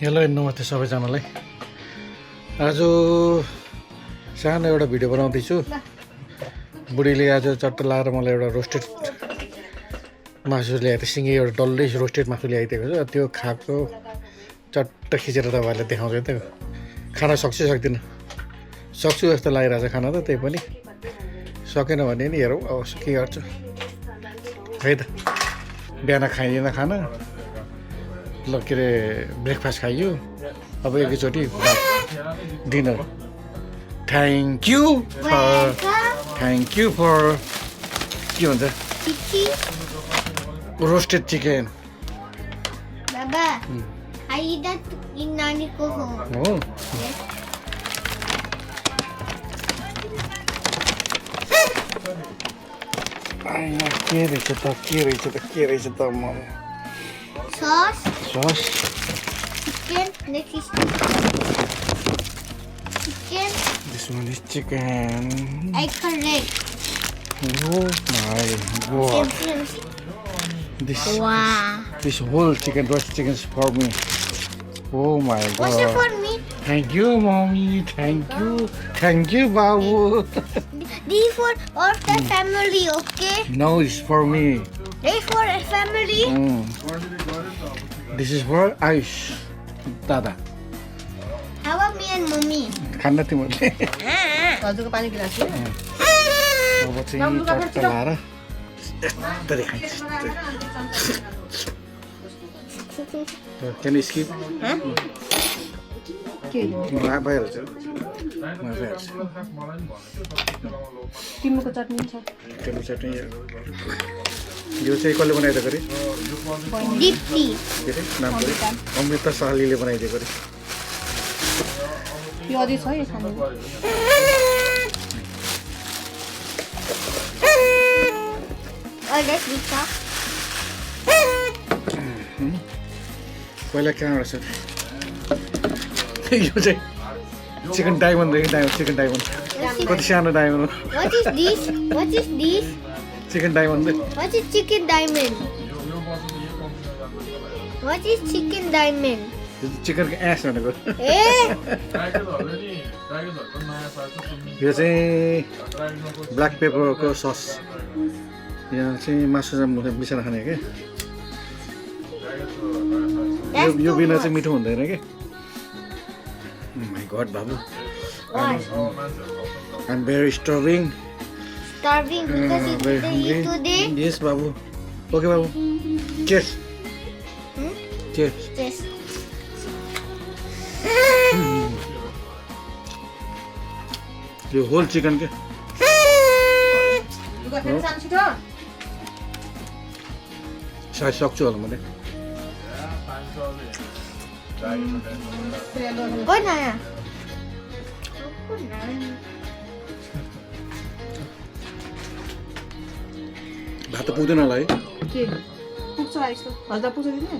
Hello नमस्ते सबैजनालाई। आज सानो एउटा भिडियो बनाउँदैछु। बुढीले आज चट्ट लाएर मलाई एउटा रोस्टेड मासु ल्याएको थियो। सिँगै एउटा डल्लै रोस्टेड मासु ल्याइदिएको छ। त्यो खाएको चट्ट खिचेर तपाईँहरूलाई देखाउँछु त। खान सक्छु सक्दिनँ, सक्छु जस्तो लागिरहेको छ खाना त। त्यही पनि सकेन भने नि हेरौँ अब के गर्छु है त। बिहान खाइएन खाना, ल के अरे ब्रेकफास्ट खाइयो, अब एकैचोटि डिनर। थ्याङ्क यू फर के भन्छ रोस्टेड चिकन। बाबा आइदा नानीको हो। के रहेछ त sauce sauce chicken next is chicken. This one is chicken. I correct. Oh my god. Wow. This whole chicken, roast chicken is for me. Oh my god. What's it for me? Thank you, mommy. Thank you, babu. This for all the family, okay? No, it's for me. This for a family. This is for Aish, Dada. How about me and mommy? खान्न तिमीहरूले हजुरको पानी गिलास अब चाहिँ चट्ट लाएर यस्तरी खान्छ। Can you skip? भइहाल्छ। टिमुको चटनी छ। टिम्बु चटनी यो चाहिँ कसले बनाइदिएको अरे? Dipti. के अरे नाम पऱ्यो? अमृता सालीले बनाइदिएको अरे। यो अझै छ यो खानु। Oh, that's Lisa. पहिला कहाँबाट छ यो चाहिँ चिकन डायमन्ड रहेछ। चिकन डायमन्ड कति सानो डायमन्ड हो। What is this? What is this? Chicken diamond What is chicken diamond? What is chicken diamond? चिकनको एस भनेको। Eh? यो चाहिँ ब्ल्याक पेपरको सस। यहाँ चाहिँ मासु मिसाएर खाने क्या। यो बिना चाहिँ मिठो हुँदैन क्या। माई गॉड बाबु, Why? I'm very starving. Starving because you Very didn't eat hungry. today? Yes बाबु। ओके बाबु, cheers. Hmm? Cheers. Yes. यो होल चिकन के लुगा फेरि सानो छिटो। सायद सक्छु होला मैले। Go na. भात त पुग्दैन होला है। के पुग्छ आइसो। हजुर पुग्छ दिने।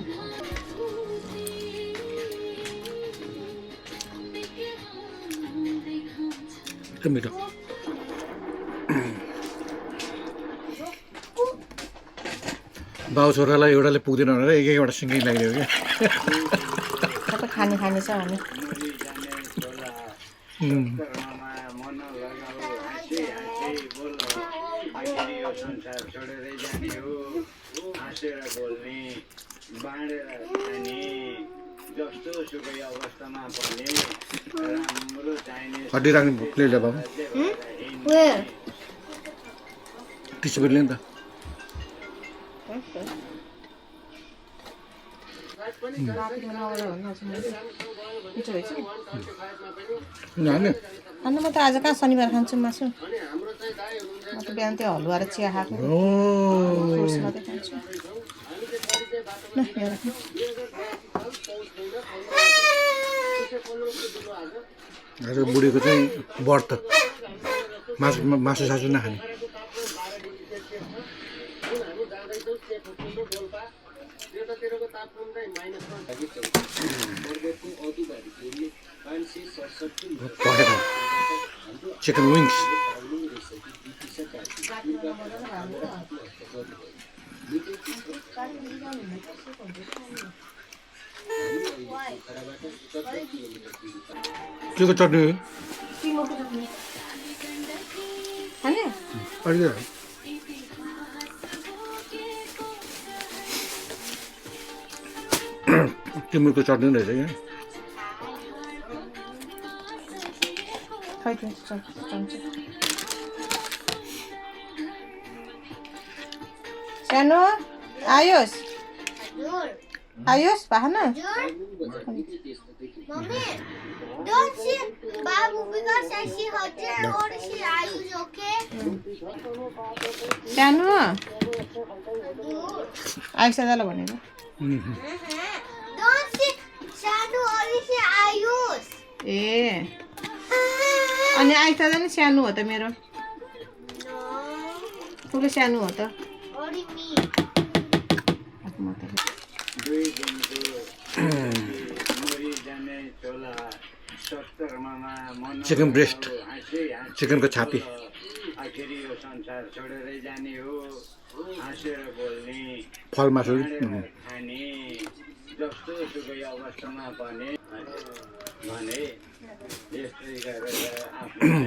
एकदम मिठो। बाउ छोरालाई एउटाले पुग्दैन भनेर एकैवटा सिँगै लगाइदियो क्या। सबै खाने छ हामी। हड्डी राख्ने प्लेट ल्याऊ बाबु। Where? टिस्यु पेपर ल्याउँ त। मिठो भएछ। हाल्ने अन्त म त आज कहाँ शनिबार खान्छु मासु। म त बिहान त्यो हलुवा र चिया खाएको। फ्रुट्स मात्रै खान्छु। ल यहाँ राख्नु। आज बुढीको चाहिँ व्रत, मासु सासु नखाने। Chicken wings Why? के को चटनी हो? सिमोको चटनी खाने अलिक तिमुरको चटनी रहेछ क्या खै त्यो चम्चा सानो आयोस् Jur. आयोस् भन Jur. Mommy, don't see Babu because I see hotel or she Ayush, okay? सानो Jur. आयुष दादालाई भनेको Don't see Shanu or she Ayush. ए अनि आयुष दादा नि सानो हो त मेरो No. ठुलो सानो हो त Only me. चिकन ब्रेस्ट चिकनको छाती फल मासु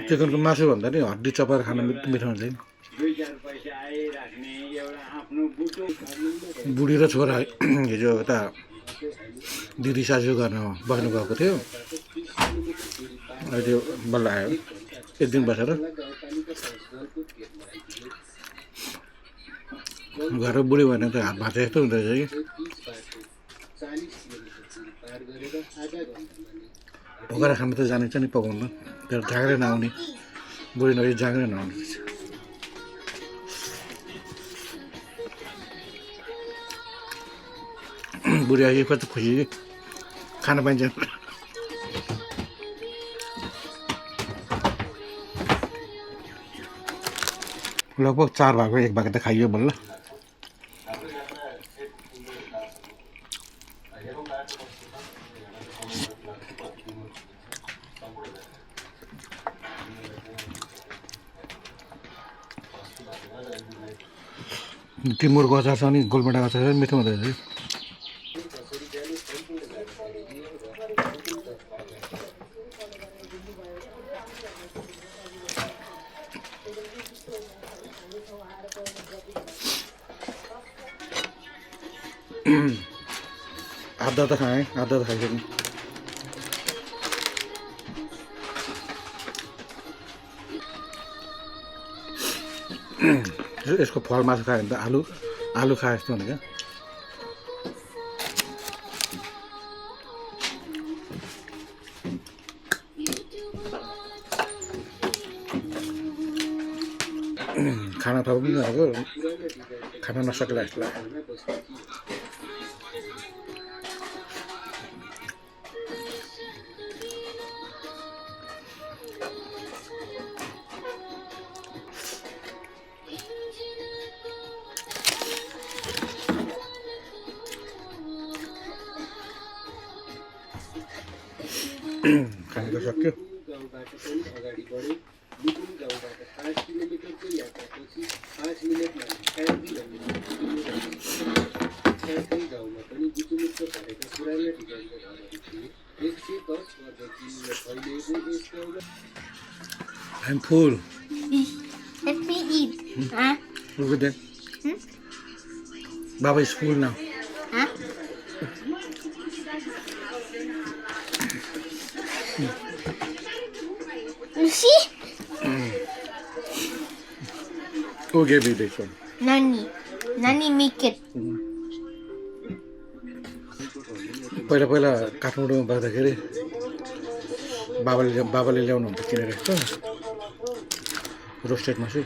चिकनको मासु भन्दा नि हड्डी चपाएर खान मिठो हुन्छ नि बुढी र छोरा हिजो यता दिदी सासु गर्न बस्नु गएको थियो अहिले त्यो बल्ल आयो एक दिन बसेर घर बुढी भने त हात भाँच्चा जस्तो हुँदो रहेछ कि पकाएर खानु त जानिन्छ नि पकाउनु तर जाँगरै नआउने बुढी नभए जाँगरै नआउने बुढी आएपछि त खुसी खान पाइन्छ लगभग 4 भागको 1 भाग त खाइयो बल्ल तिमुरको अचार छ नि गोलमेटाको अचार छ मिठो हुँदो रहेछ आधा त खाएँ आधा त खाइसकेँ यसको फल मासु खायो भने त आलु खाए जस्तो हुन्छ क्या खाना थप पनि अब खाना नसक्ला जस्तो लाग्यो खानु त सक्यो I'm full. Let me eat. Huh? Look at that. Baba is full now. Huh? You see? Who gave you this one? Nani. Nani make it. पहिला पहिला काठमाडौँमा बस्दाखेरि बाबाले ल्याउनुहुन्छ किनेर यस्तो रोस्टेड मासु I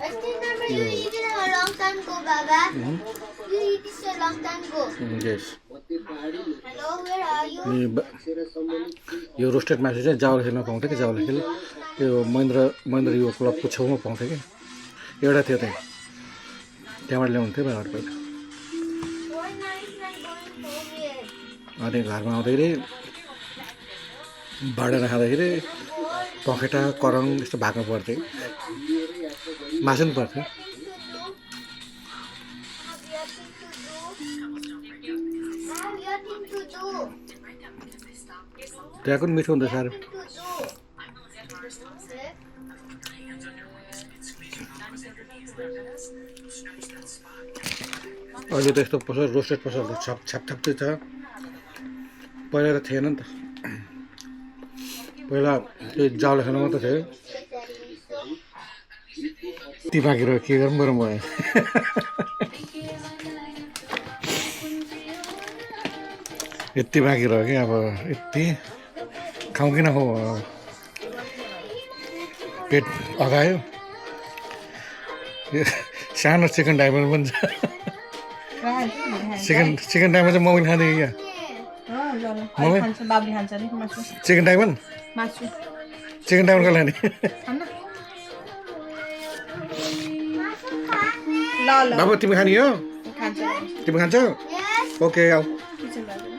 remember you eat it a long time ago, Baba. You eat this a long time ago. Yes Hello, where are you? यो रोस्टेड मासु चाहिँ जावल खेलमा पाउँथ्यो कि जावल खेल त्यो महेन्द्र युवा क्लबको छेउमा पाउँथ्यो कि एउटा थियो त्यहाँ त्यहाँबाट ल्याउनुहुन्थ्यो बाबाहरू पहिला अनि घरमा आउँदाखेरि बाँडेर खाँदाखेरि पखेटा करङ यस्तो भाग्नु पर्थ्यो मासु पनि पर्थ्यो त्यहाँको पनि मिठो हुन्छ साह्रो अहिले त यस्तो पसल रोस्टेड पसलहरू छाप छाप छाप्दै छ पहिला त थिएन नि त पहिला त्यो जाउले खाना मात्रै थियो यति बाँकी रह्यो के गरौँ गरौँ भयो यति बाँकी रह्यो कि अब यति खाउँ कि नखाउँ पेट अगायो यो सानो चिकन डाइमन्ड पनि छ चिकन डाइमन्ड चाहिँ मम्मीले खाँदै क्या बाबुले खान्छ नि मासु चिकन डाइमन्ड मासु चिकन डाइमन्ड कसलाई नि ल ल बाबु तिमी खाने हो खान्छ तिमी खान्छौ ओके आऊ किचन बाबु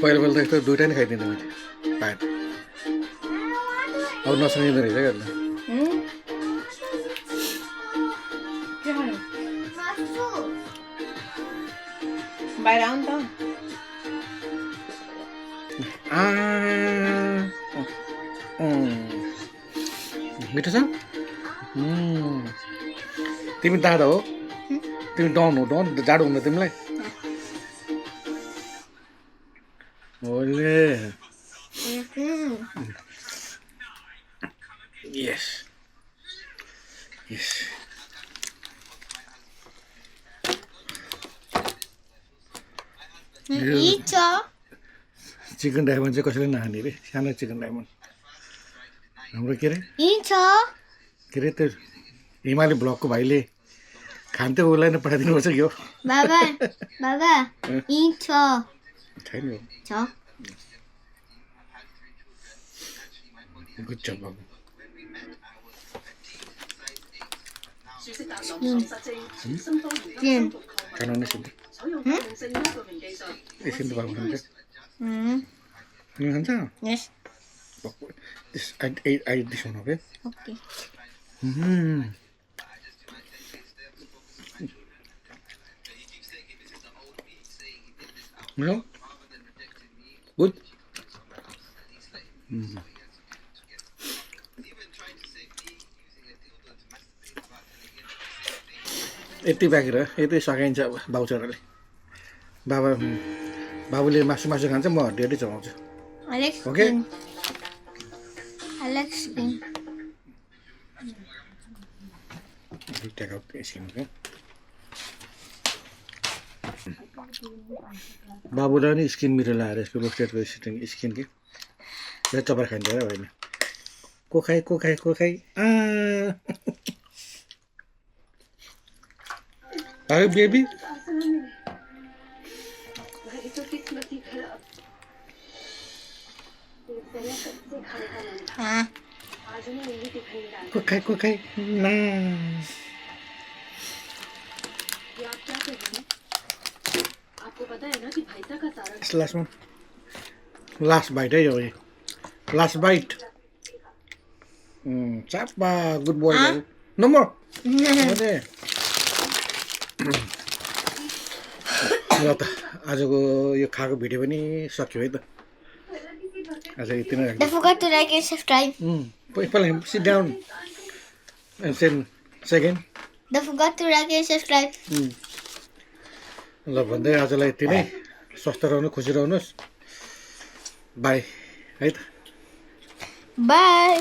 पहिला पहिला त यस्तो दुइटा नै खाइदिन्थेँ मैले पाएँ अब नसकिँदो रहेछ क्या के खानु मासु बाहिर आउनु त मिठो छ तिमी दादा हो तिमी डाउन हो डाउन जाडो हुँदा तिमीलाई ओले यस यस इच चिकन डायमन्ड चाहिँ कसैले नखाने अरे सानो चिकन डायमन्ड हाम्रो के अरे इच के अरे त्यो हिमाली ब्लकको भाइले खान्थ्यो उसलाई नै पठाइदिनु पर्छ कि हो बाबा बाबा इच छैन छ गुड जब बाबु तीन खानु नै सिन्थ्यो एकछिन त बाबु खान्छ तिमी खान्छ यस This I ate this one, okay? Okay No? Good? यति बाँकी रह्यो यति सकाइन्छ अब बाउचराले बाबुले मासु खान्छ म हड्डी चलाउँछु Alex Okay. Spin. Alex Spin. Take out the skin, okay? बाबुलाई नि स्किन मिठो लगाएर यसको रोस्टेडको स्किन कि चपर खाइन्छ र होइन को खाइ अरे बेबी हाँ को खाइ ना लास्ट बाइट है यो लास्ट बाइट चापा गुड बोय नो मोर ल त आजको यो खाएको भिडियो पनि सक्यो है त आज यति नै Don't forget to like and subscribe. पहिला sit down and second Don't forget to like and subscribe. ल भन्दै आजलाई यति नै स्वस्थ रहनु खुसी रहनुहोस् बाई है त Bye.